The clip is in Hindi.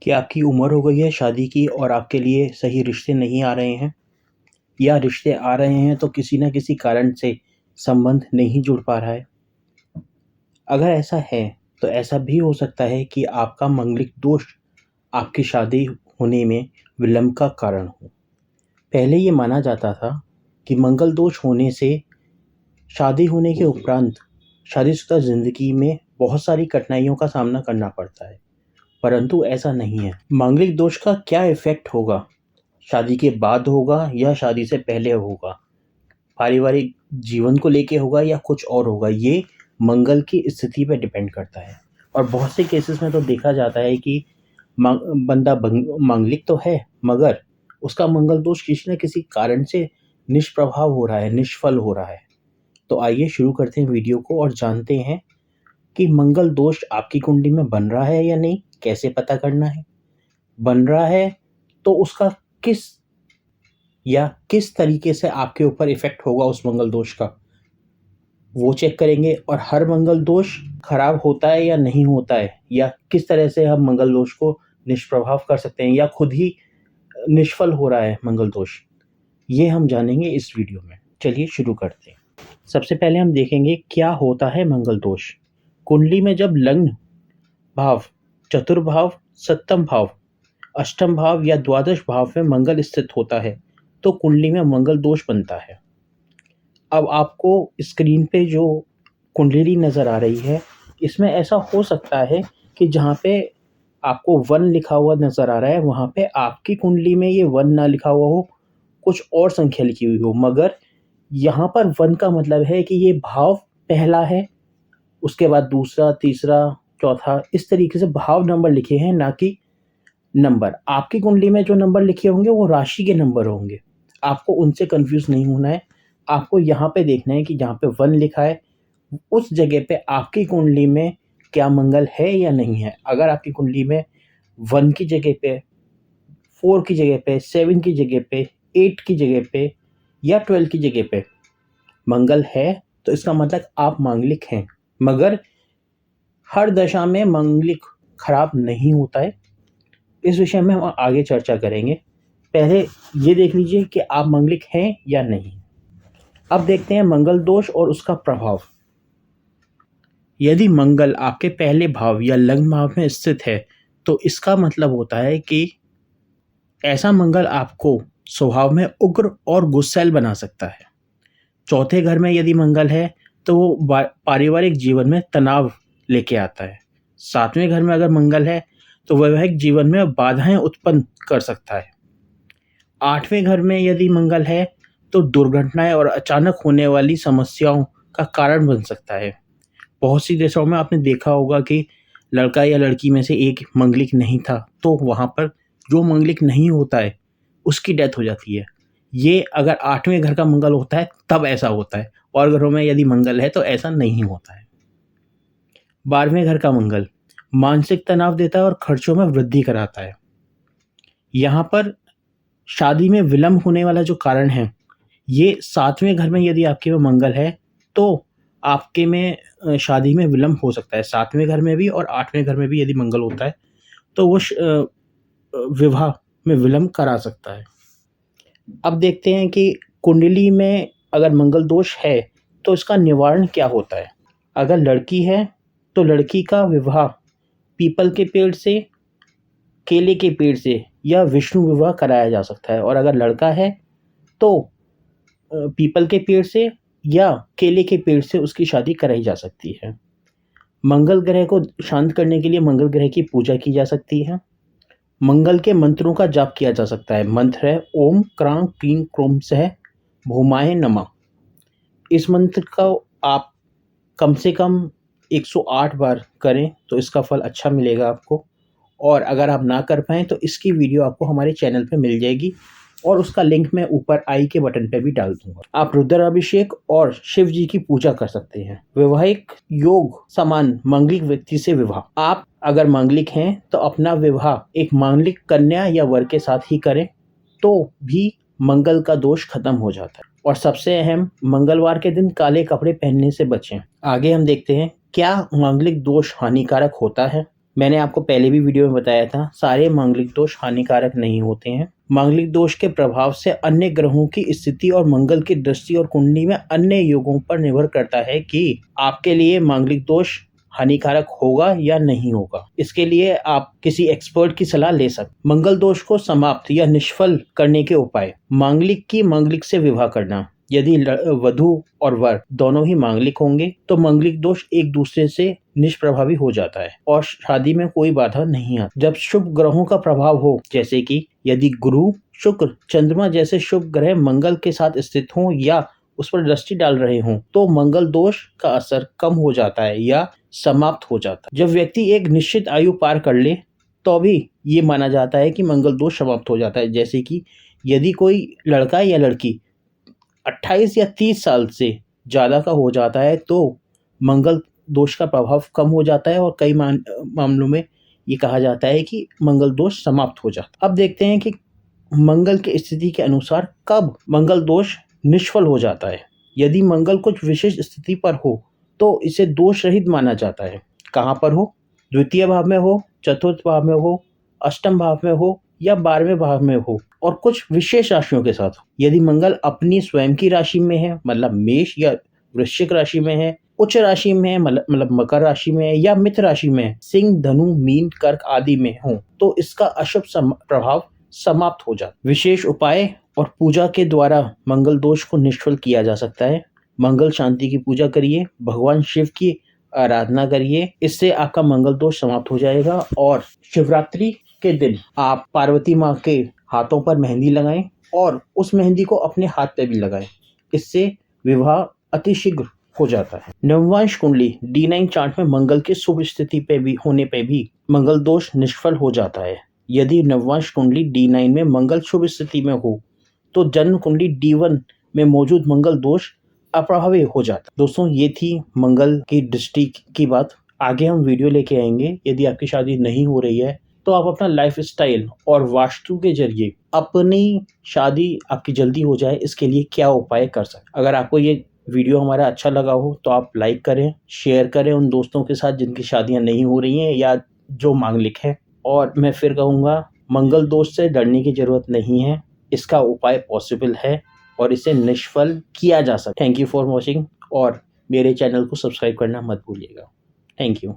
कि आपकी उम्र हो गई है शादी की और आपके लिए सही रिश्ते नहीं आ रहे हैं, या रिश्ते आ रहे हैं तो किसी न किसी कारण से संबंध नहीं जुड़ पा रहा है। अगर ऐसा है, तो ऐसा भी हो सकता है कि आपका मांगलिक दोष आपकी शादी होने में विलंब का कारण हो। पहले ये माना जाता था कि मंगल दोष होने से शादी होने के उपरांत शादीशुदा ज़िंदगी में बहुत सारी कठिनाइयों का सामना करना पड़ता है, परंतु ऐसा नहीं है। मांगलिक दोष का क्या इफ़ेक्ट होगा? शादी के बाद होगा या शादी से पहले होगा? पारिवारिक जीवन को लेके होगा या कुछ और होगा? ये मंगल की स्थिति पे डिपेंड करता है। और बहुत से केसेस में तो देखा जाता है कि बंदा मांगलिक तो है, मगर उसका मंगल दोष किसी न किसी कारण से निष्प्रभाव हो रहा है, निष्फल हो रहा है। तो आइए शुरू करते हैं वीडियो को और जानते हैं कि मंगल दोष आपकी कुंडली में बन रहा है या नहीं, कैसे पता करना है? बन रहा है तो उसका किस तरीके से आपके ऊपर इफ़ेक्ट होगा उस मंगल दोष का, वो चेक करेंगे। और हर मंगल दोष खराब होता है या नहीं होता है, या किस तरह से हम मंगल दोष को निष्प्रभाव कर सकते हैं या खुद ही निष्फल हो रहा है मंगल दोष, ये हम जानेंगे इस वीडियो में। चलिए शुरू करते हैं। सबसे पहले हम देखेंगे क्या होता है मंगल दोष। कुंडली में जब लग्न भाव, चतुर्भाव, सप्तम भाव, अष्टम भाव या द्वादश भाव में मंगल स्थित होता है तो कुंडली में मंगल दोष बनता है। अब आपको स्क्रीन पे जो कुंडली नज़र आ रही है, इसमें ऐसा हो सकता है कि जहाँ पे आपको 1 लिखा हुआ नज़र आ रहा है, वहाँ पे आपकी कुंडली में ये 1 ना लिखा हुआ हो, कुछ और संख्या लिखी हुई हो। मगर यहाँ पर 1 का मतलब है कि ये भाव पहला है, उसके बाद दूसरा, तीसरा, चौथा, इस तरीके से भाव नंबर लिखे हैं, ना कि नंबर। आपकी कुंडली में जो नंबर लिखे होंगे वो राशि के नंबर होंगे, आपको उनसे कंफ्यूज नहीं होना है। आपको यहाँ पे देखना है कि जहाँ पे 1 लिखा है उस जगह पे आपकी कुंडली में क्या मंगल है या नहीं है। अगर आपकी कुंडली में 1 की जगह पे, 4 की जगह पे, 7 की जगह पे, 8 की जगह पे या 12 की जगह पे मंगल है, तो इसका मतलब आप मांगलिक हैं। मगर हर दशा में मांगलिक खराब नहीं होता है। इस विषय में हम आगे चर्चा करेंगे। पहले ये देख लीजिए कि आप मांगलिक हैं या नहीं। अब देखते हैं मंगल दोष और उसका प्रभाव। यदि मंगल आपके पहले भाव या लग्न भाव में स्थित है, तो इसका मतलब होता है कि ऐसा मंगल आपको स्वभाव में उग्र और गुस्सैल बना सकता है। चौथे घर में यदि मंगल है, तो वो पारिवारिक जीवन में तनाव लेके आता है। 7वें घर में अगर मंगल है, तो वैवाहिक जीवन में बाधाएं उत्पन्न कर सकता है। 8वें घर में यदि मंगल है, तो दुर्घटनाएं और अचानक होने वाली समस्याओं का कारण बन सकता है। बहुत सी देशों में आपने देखा होगा कि लड़का या लड़की में से एक मंगलिक नहीं था, तो वहाँ पर जो मंगलिक नहीं होता है उसकी डेथ हो जाती है। ये अगर 8वें घर का मंगल होता है तब ऐसा होता है, और घरों में यदि मंगल है तो ऐसा नहीं होता है। 12वें घर का मंगल मानसिक तनाव देता है और खर्चों में वृद्धि कराता है। यहाँ पर शादी में विलंब होने वाला जो कारण है, ये 7वें घर में यदि आपके में मंगल है तो आपके में शादी में विलंब हो सकता है। 7वें घर में भी और 8वें घर में भी यदि मंगल होता है तो वो विवाह में विलंब करा सकता है। अब देखते हैं कि कुंडली में अगर मंगल दोष है तो इसका निवारण क्या होता है। अगर लड़की है तो लड़की का विवाह पीपल के पेड़ से, केले के पेड़ से या विष्णु विवाह कराया जा सकता है। और अगर लड़का है तो पीपल के पेड़ से या केले के पेड़ से उसकी शादी कराई जा सकती है। मंगल ग्रह को शांत करने के लिए मंगल ग्रह की पूजा की जा सकती है। मंगल के मंत्रों का जाप किया जा सकता है। मंत्र है ओम क्रां क्लीं क्रोम सह भूमाय नमः। इस मंत्र का आप कम से कम 108 बार करें तो इसका फल अच्छा मिलेगा आपको। और अगर आप ना कर पाएँ तो इसकी वीडियो आपको हमारे चैनल पे मिल जाएगी, और उसका लिंक मैं ऊपर आई के बटन पे भी डाल दूंगा। आप रुद्राभिषेक और शिव जी की पूजा कर सकते हैं। वैवाहिक योग समान मांगलिक व्यक्ति से विवाह। आप अगर मांगलिक हैं तो अपना विवाह एक मांगलिक कन्या या वर के साथ ही करें तो भी मंगल का दोष खत्म हो जाता है। और सबसे अहम, मंगलवार के दिन काले कपड़े पहनने से बचें। आगे हम देखते हैं क्या मांगलिक दोष हानिकारक होता है। मैंने आपको पहले भी वीडियो में बताया था, सारे मांगलिक दोष हानिकारक नहीं होते हैं। मांगलिक दोष के प्रभाव से अन्य ग्रहों की स्थिति और मंगल की दृष्टि और कुंडली में अन्य योगों पर निर्भर करता है कि आपके लिए मांगलिक दोष हानिकारक होगा या नहीं होगा। इसके लिए आप किसी एक्सपर्ट की सलाह ले सकते। मंगल दोष को समाप्त या निष्फल करने के उपाय। मांगलिक की मांगलिक से विवाह करना। यदि वधू और वर दोनों ही मांगलिक होंगे तो मांगलिक दोष एक दूसरे से निष्प्रभावी हो जाता है और शादी में कोई बाधा नहीं आती। जब शुभ ग्रहों का प्रभाव हो, जैसे कि यदि गुरु, शुक्र, चंद्रमा जैसे शुभ ग्रह मंगल के साथ स्थित हों या उस पर दृष्टि डाल रहे हों, तो मंगल दोष का असर कम हो जाता है या समाप्त हो जाता है। जब व्यक्ति एक निश्चित आयु पार कर ले तो भी ये माना जाता है कि मंगल दोष समाप्त हो जाता है। जैसे कि यदि कोई लड़का या लड़की 28 या 30 साल से ज़्यादा का हो जाता है तो मंगल दोष का प्रभाव कम हो जाता है और कई मामलों में ये कहा जाता है कि मंगल दोष समाप्त हो जाता है। अब देखते हैं कि मंगल की स्थिति के अनुसार कब मंगल दोष निष्फल हो जाता है। यदि मंगल कुछ विशेष स्थिति पर हो तो इसे दोष रहित माना जाता है। कहाँ पर हो? द्वितीय भाव में हो, चतुर्थ भाव में हो, अष्टम भाव में हो या 12वें भाव में हो और कुछ विशेष राशियों के साथ हो। यदि मंगल अपनी स्वयं की राशि में है, मतलब मेष या वृश्चिक राशि में है, उच्च राशि में है, मतलब मकर राशि में है या मित्र राशि में है, सिंह, धनु, मीन, कर्क आदि में हो, तो इसका अशुभ प्रभाव समाप्त हो जाता है। विशेष उपाय और पूजा के द्वारा मंगल दोष को निष्फल किया जा सकता है। मंगल शांति की पूजा करिए, भगवान शिव की आराधना करिए, इससे आपका मंगल दोष समाप्त हो जाएगा। और शिवरात्रि के दिन आप पार्वती माँ के हाथों पर मेहंदी लगाएं और उस मेहंदी को अपने हाथ पे भी लगाएं, इससे विवाह अतिशीघ्र हो जाता है। नववांश कुंडली D9 चार्ट में मंगल की शुभ स्थिति पे भी होने पे भी मंगल दोष निष्फल हो जाता है। यदि नववांश कुंडली D9 में मंगल शुभ स्थिति में हो तो जन्म कुंडली D1 में मौजूद मंगल दोष अप्रभावी हो जाता है। दोस्तों, ये थी मंगल की दृष्टि की बात। आगे हम वीडियो लेके आएंगे। यदि आपकी शादी नहीं हो रही है तो आप अपना लाइफस्टाइल और वास्तु के जरिए अपनी शादी आपकी जल्दी हो जाए, इसके लिए क्या उपाय कर सकते। अगर आपको ये वीडियो हमारा अच्छा लगा हो तो आप लाइक करें, शेयर करें उन दोस्तों के साथ जिनकी शादियां नहीं हो रही हैं या जो मांगलिक हैं। और मैं फिर कहूँगा, मंगल दोष से डरने की जरूरत नहीं है, इसका उपाय पॉसिबल है और इसे निष्फल किया जा सकता है। थैंक यू फॉर वॉचिंग और मेरे चैनल को सब्सक्राइब करना मत भूलिएगा। Thank you.